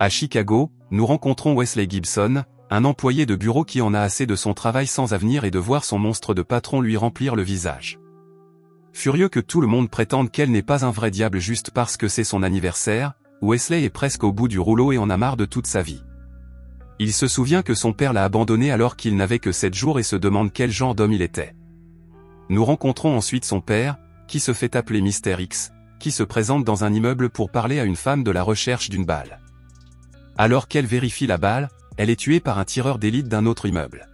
À Chicago, nous rencontrons Wesley Gibson, un employé de bureau qui en a assez de son travail sans avenir et de voir son monstre de patron lui remplir le visage. Furieux que tout le monde prétende qu'elle n'est pas un vrai diable juste parce que c'est son anniversaire, Wesley est presque au bout du rouleau et en a marre de toute sa vie. Il se souvient que son père l'a abandonné alors qu'il n'avait que 7 jours et se demande quel genre d'homme il était. Nous rencontrons ensuite son père, qui se fait appeler Mister X, qui se présente dans un immeuble pour parler à une femme de la recherche d'une balle. Alors qu'elle vérifie la balle, elle est tuée par un tireur d'élite d'un autre immeuble.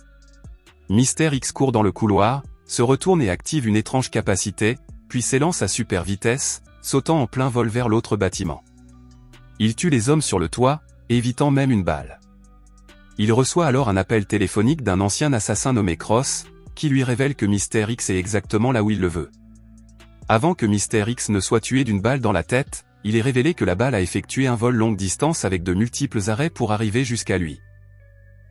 Mister X court dans le couloir, se retourne et active une étrange capacité, puis s'élance à super vitesse, sautant en plein vol vers l'autre bâtiment. Il tue les hommes sur le toit, évitant même une balle. Il reçoit alors un appel téléphonique d'un ancien assassin nommé Cross, qui lui révèle que Mister X est exactement là où il le veut. Avant que Mister X ne soit tué d'une balle dans la tête, il est révélé que la balle a effectué un vol longue distance avec de multiples arrêts pour arriver jusqu'à lui.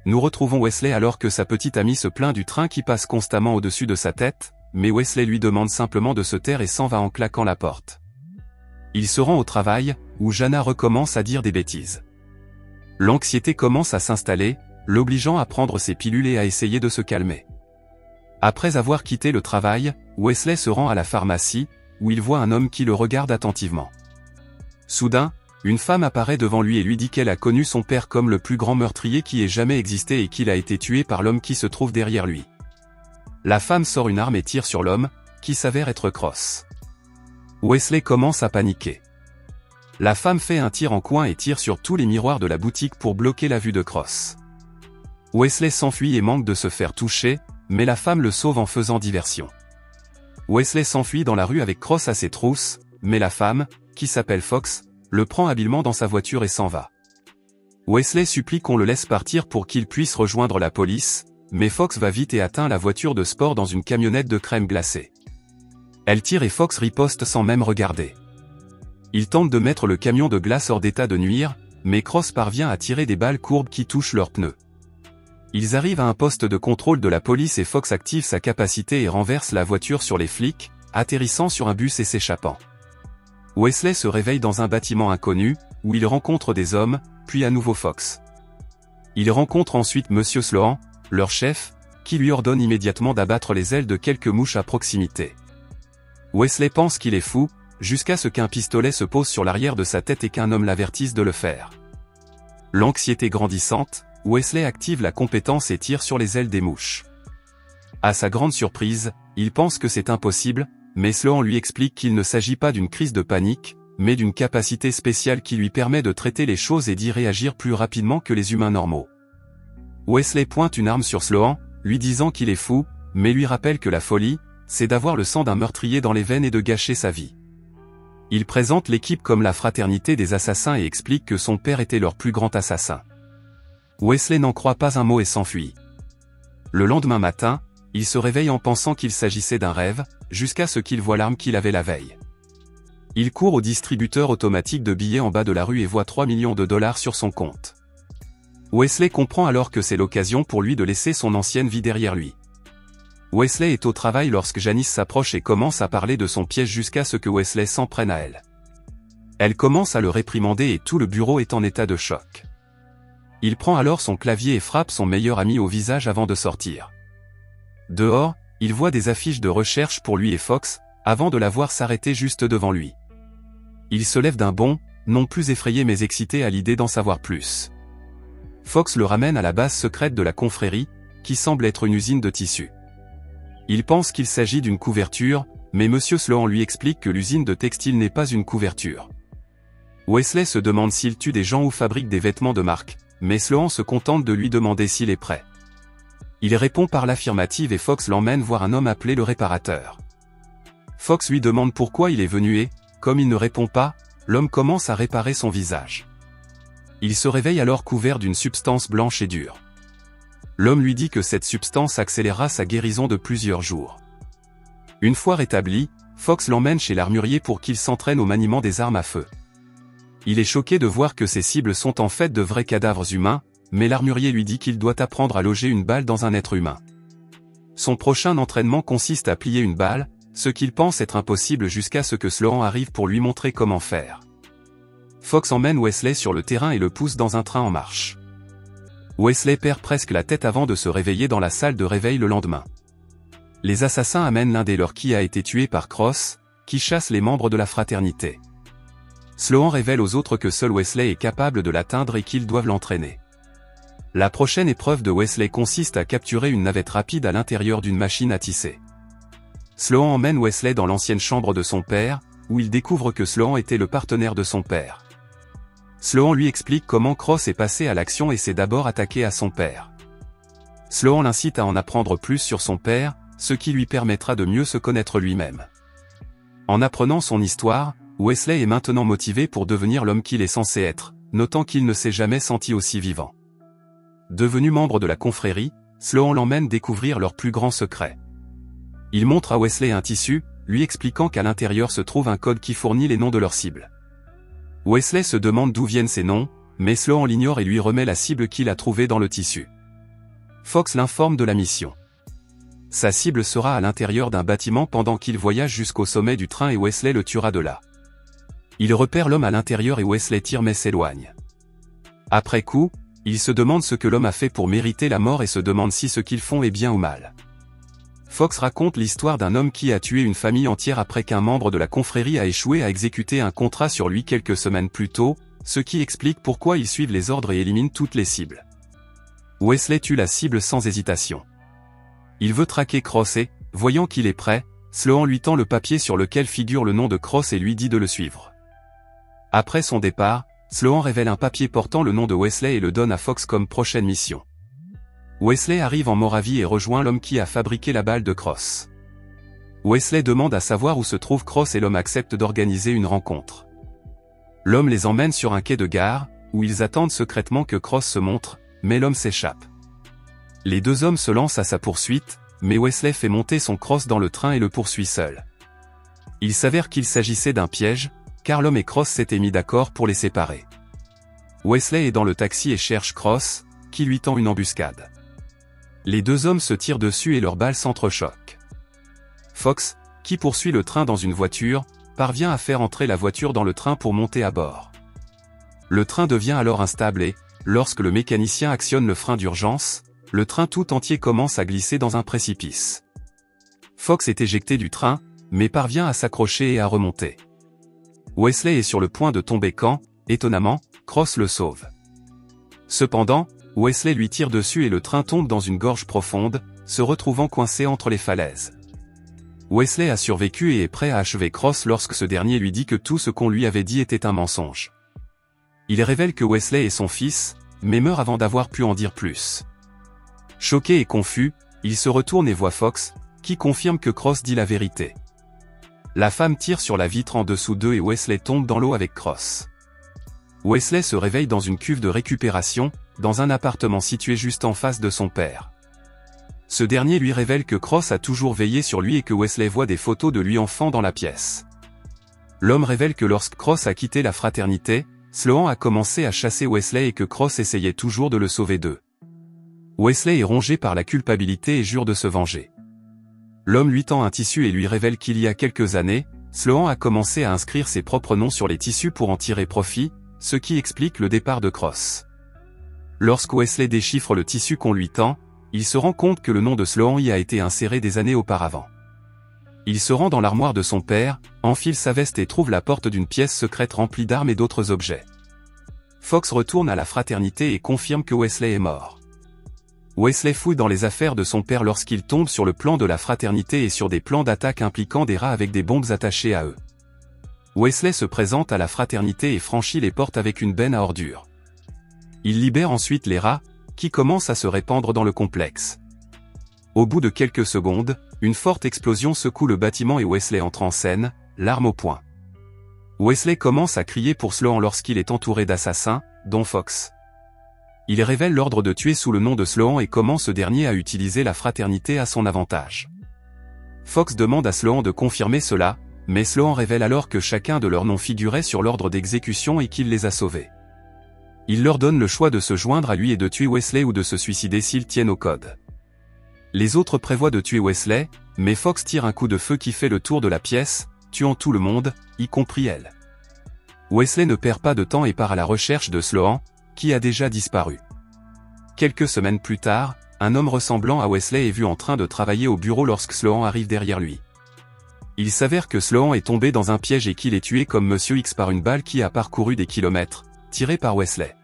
Nous retrouvons Wesley alors que sa petite amie se plaint du train qui passe constamment au-dessus de sa tête, mais Wesley lui demande simplement de se taire et s'en va en claquant la porte. Il se rend au travail, où Jana recommence à dire des bêtises. L'anxiété commence à s'installer, l'obligeant à prendre ses pilules et à essayer de se calmer. Après avoir quitté le travail, Wesley se rend à la pharmacie, où il voit un homme qui le regarde attentivement. Soudain, une femme apparaît devant lui et lui dit qu'elle a connu son père comme le plus grand meurtrier qui ait jamais existé et qu'il a été tué par l'homme qui se trouve derrière lui. La femme sort une arme et tire sur l'homme, qui s'avère être Cross. Wesley commence à paniquer. La femme fait un tir en coin et tire sur tous les miroirs de la boutique pour bloquer la vue de Cross. Wesley s'enfuit et manque de se faire toucher, mais la femme le sauve en faisant diversion. Wesley s'enfuit dans la rue avec Cross à ses trousses, mais la femme, qui s'appelle Fox, le prend habilement dans sa voiture et s'en va. Wesley supplie qu'on le laisse partir pour qu'il puisse rejoindre la police, mais Fox va vite et atteint la voiture de sport dans une camionnette de crème glacée. Elle tire et Fox riposte sans même regarder. Il tente de mettre le camion de glace hors d'état de nuire, mais Cross parvient à tirer des balles courbes qui touchent leurs pneus. Ils arrivent à un poste de contrôle de la police et Fox active sa capacité et renverse la voiture sur les flics, atterrissant sur un bus et s'échappant. Wesley se réveille dans un bâtiment inconnu, où il rencontre des hommes, puis à nouveau Fox. Il rencontre ensuite Monsieur Sloan, leur chef, qui lui ordonne immédiatement d'abattre les ailes de quelques mouches à proximité. Wesley pense qu'il est fou, jusqu'à ce qu'un pistolet se pose sur l'arrière de sa tête et qu'un homme l'avertisse de le faire. L'anxiété grandissante, Wesley active la compétence et tire sur les ailes des mouches. À sa grande surprise, il pense que c'est impossible, mais Sloan lui explique qu'il ne s'agit pas d'une crise de panique, mais d'une capacité spéciale qui lui permet de traiter les choses et d'y réagir plus rapidement que les humains normaux. Wesley pointe une arme sur Sloan, lui disant qu'il est fou, mais lui rappelle que la folie, c'est d'avoir le sang d'un meurtrier dans les veines et de gâcher sa vie. Il présente l'équipe comme la fraternité des assassins et explique que son père était leur plus grand assassin. Wesley n'en croit pas un mot et s'enfuit. Le lendemain matin, il se réveille en pensant qu'il s'agissait d'un rêve, jusqu'à ce qu'il voit l'arme qu'il avait la veille. Il court au distributeur automatique de billets en bas de la rue et voit 3 millions de dollars sur son compte. Wesley comprend alors que c'est l'occasion pour lui de laisser son ancienne vie derrière lui. Wesley est au travail lorsque Janice s'approche et commence à parler de son piège jusqu'à ce que Wesley s'en prenne à elle. Elle commence à le réprimander et tout le bureau est en état de choc. Il prend alors son clavier et frappe son meilleur ami au visage avant de sortir. Dehors, il voit des affiches de recherche pour lui et Fox, avant de la voir s'arrêter juste devant lui. Il se lève d'un bond, non plus effrayé mais excité à l'idée d'en savoir plus. Fox le ramène à la base secrète de la confrérie, qui semble être une usine de tissus. Il pense qu'il s'agit d'une couverture, mais Monsieur Sloan lui explique que l'usine de textile n'est pas une couverture. Wesley se demande s'il tue des gens ou fabrique des vêtements de marque, mais Sloan se contente de lui demander s'il est prêt. Il répond par l'affirmative et Fox l'emmène voir un homme appelé le réparateur. Fox lui demande pourquoi il est venu et, comme il ne répond pas, l'homme commence à réparer son visage. Il se réveille alors couvert d'une substance blanche et dure. L'homme lui dit que cette substance accélérera sa guérison de plusieurs jours. Une fois rétabli, Fox l'emmène chez l'armurier pour qu'il s'entraîne au maniement des armes à feu. Il est choqué de voir que ses cibles sont en fait de vrais cadavres humains, mais l'armurier lui dit qu'il doit apprendre à loger une balle dans un être humain. Son prochain entraînement consiste à plier une balle, ce qu'il pense être impossible jusqu'à ce que Sloan arrive pour lui montrer comment faire. Fox emmène Wesley sur le terrain et le pousse dans un train en marche. Wesley perd presque la tête avant de se réveiller dans la salle de réveil le lendemain. Les assassins amènent l'un des leurs qui a été tué par Cross, qui chasse les membres de la fraternité. Sloan révèle aux autres que seul Wesley est capable de l'atteindre et qu'ils doivent l'entraîner. La prochaine épreuve de Wesley consiste à capturer une navette rapide à l'intérieur d'une machine à tisser. Sloan emmène Wesley dans l'ancienne chambre de son père, où il découvre que Sloan était le partenaire de son père. Sloan lui explique comment Cross est passé à l'action et s'est d'abord attaqué à son père. Sloan l'incite à en apprendre plus sur son père, ce qui lui permettra de mieux se connaître lui-même. En apprenant son histoire, Wesley est maintenant motivé pour devenir l'homme qu'il est censé être, notant qu'il ne s'est jamais senti aussi vivant. Devenu membre de la confrérie, Sloan l'emmène découvrir leurs plus grands secrets. Il montre à Wesley un tissu, lui expliquant qu'à l'intérieur se trouve un code qui fournit les noms de leurs cibles. Wesley se demande d'où viennent ces noms, mais Sloan l'ignore et lui remet la cible qu'il a trouvée dans le tissu. Fox l'informe de la mission. Sa cible sera à l'intérieur d'un bâtiment pendant qu'il voyage jusqu'au sommet du train et Wesley le tuera de là. Il repère l'homme à l'intérieur et Wesley tire mais s'éloigne. Après coup, il se demande ce que l'homme a fait pour mériter la mort et se demande si ce qu'ils font est bien ou mal. Fox raconte l'histoire d'un homme qui a tué une famille entière après qu'un membre de la confrérie a échoué à exécuter un contrat sur lui quelques semaines plus tôt, ce qui explique pourquoi ils suivent les ordres et éliminent toutes les cibles. Wesley tue la cible sans hésitation. Il veut traquer Cross et, voyant qu'il est prêt, Sloan lui tend le papier sur lequel figure le nom de Cross et lui dit de le suivre. Après son départ, Sloan révèle un papier portant le nom de Wesley et le donne à Fox comme prochaine mission. Wesley arrive en Moravie et rejoint l'homme qui a fabriqué la balle de Cross. Wesley demande à savoir où se trouve Cross et l'homme accepte d'organiser une rencontre. L'homme les emmène sur un quai de gare, où ils attendent secrètement que Cross se montre, mais l'homme s'échappe. Les deux hommes se lancent à sa poursuite, mais Wesley fait monter son Cross dans le train et le poursuit seul. Il s'avère qu'il s'agissait d'un piège, car l'homme et Cross s'étaient mis d'accord pour les séparer. Wesley est dans le taxi et cherche Cross, qui lui tend une embuscade. Les deux hommes se tirent dessus et leurs balles s'entrechoquent. Fox, qui poursuit le train dans une voiture, parvient à faire entrer la voiture dans le train pour monter à bord. Le train devient alors instable et, lorsque le mécanicien actionne le frein d'urgence, le train tout entier commence à glisser dans un précipice. Fox est éjecté du train, mais parvient à s'accrocher et à remonter. Wesley est sur le point de tomber quand, étonnamment, Cross le sauve. Cependant, Wesley lui tire dessus et le train tombe dans une gorge profonde, se retrouvant coincé entre les falaises. Wesley a survécu et est prêt à achever Cross lorsque ce dernier lui dit que tout ce qu'on lui avait dit était un mensonge. Il révèle que Wesley est son fils, mais meurt avant d'avoir pu en dire plus. Choqué et confus, il se retourne et voit Fox, qui confirme que Cross dit la vérité. La femme tire sur la vitre en dessous d'eux et Wesley tombe dans l'eau avec Cross. Wesley se réveille dans une cuve de récupération, dans un appartement situé juste en face de son père. Ce dernier lui révèle que Cross a toujours veillé sur lui et que Wesley voit des photos de lui enfant dans la pièce. L'homme révèle que lorsque Cross a quitté la fraternité, Sloan a commencé à chasser Wesley et que Cross essayait toujours de le sauver d'eux. Wesley est rongé par la culpabilité et jure de se venger. L'homme lui tend un tissu et lui révèle qu'il y a quelques années, Sloan a commencé à inscrire ses propres noms sur les tissus pour en tirer profit, ce qui explique le départ de Cross. Lorsque Wesley déchiffre le tissu qu'on lui tend, il se rend compte que le nom de Sloan y a été inséré des années auparavant. Il se rend dans l'armoire de son père, enfile sa veste et trouve la porte d'une pièce secrète remplie d'armes et d'autres objets. Fox retourne à la fraternité et confirme que Wesley est mort. Wesley fouille dans les affaires de son père lorsqu'il tombe sur le plan de la fraternité et sur des plans d'attaque impliquant des rats avec des bombes attachées à eux. Wesley se présente à la fraternité et franchit les portes avec une benne à ordures. Il libère ensuite les rats, qui commencent à se répandre dans le complexe. Au bout de quelques secondes, une forte explosion secoue le bâtiment et Wesley entre en scène, l'arme au poing. Wesley commence à crier pour Sloan lorsqu'il est entouré d'assassins, dont Fox. Il révèle l'ordre de tuer sous le nom de Sloan et comment ce dernier a utilisé la fraternité à son avantage. Fox demande à Sloan de confirmer cela, mais Sloan révèle alors que chacun de leurs noms figurait sur l'ordre d'exécution et qu'il les a sauvés. Il leur donne le choix de se joindre à lui et de tuer Wesley ou de se suicider s'ils tiennent au code. Les autres prévoient de tuer Wesley, mais Fox tire un coup de feu qui fait le tour de la pièce, tuant tout le monde, y compris elle. Wesley ne perd pas de temps et part à la recherche de Sloan, qui a déjà disparu. Quelques semaines plus tard, un homme ressemblant à Wesley est vu en train de travailler au bureau lorsque Sloan arrive derrière lui. Il s'avère que Sloan est tombé dans un piège et qu'il est tué comme Monsieur X par une balle qui a parcouru des kilomètres, tirée par Wesley.